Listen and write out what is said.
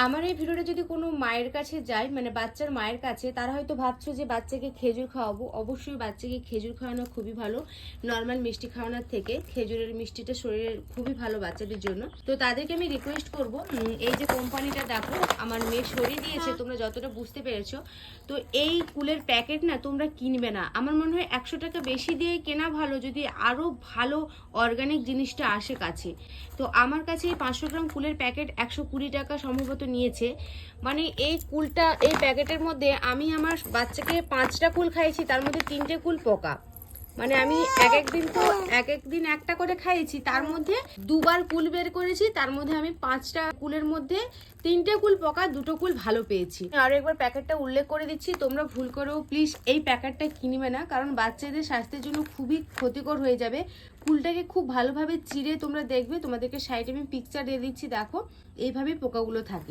আমার এই ভিডিওটা যদি কোনো মায়ের কাছে যায়, মানে বাচ্চার মায়ের কাছে, তারা হয়তো ভাবছো যে বাচ্চাকে খেজুর খাওয়াবো। অবশ্যই বাচ্চাকে খেজুর খাওয়ানো খুবই ভালো, নর্মাল মিষ্টি খাওয়ানোর থেকে খেজুরের মিষ্টিটা শরীরের খুবই ভালো বাচ্চাদের জন্য। তো তাদেরকে আমি রিকোয়েস্ট করব, এই যে কোম্পানিটা দেখো আমার মেয়ে সরিয়ে দিয়েছে, তোমরা যতটা বুঝতে পেরেছো। তো এই কুলের প্যাকেট না তোমরা কিনবে না, আমার মনে হয় 100 টাকা বেশি দিয়ে কেনা ভালো, যদি আরও ভালো অর্গানিক জিনিসটা আসে কাছে। তো আমার কাছে এই 500 গ্রাম কুলের প্যাকেট 120 টাকা সম্ভবত নিয়েছে। মানে এই কুলটা, এই প্যাকেটের মধ্যে আমি আমার বাচ্চাকে 5টা কুল খাইয়েছি, তার মধ্যে 3টে কুল পোকা। মানে আমি এক একদিন একটা করে খাইয়েছি, তার মধ্যে দুবার কুল বের করেছি, তার মধ্যে আমি 5টা কুলের মধ্যে 3টে কুল পোকা, 2টো কুল ভালো পেয়েছি। আরো একবার প্যাকেটটা উল্লেখ করে দিচ্ছি, তোমরা ভুল করেও প্লিজ এই প্যাকেটটা কিনবে না, কারণ বাচ্চাদের স্বাস্থ্যের জন্য খুবই ক্ষতিকর হয়ে যাবে। কুলটাকে খুব ভালোভাবে চিড়ে তোমরা দেখবে, তোমাদেরকে সাইডে আমি পিকচার দিয়ে দিচ্ছি, দেখো এইভাবে পোকাগুলো থাকে।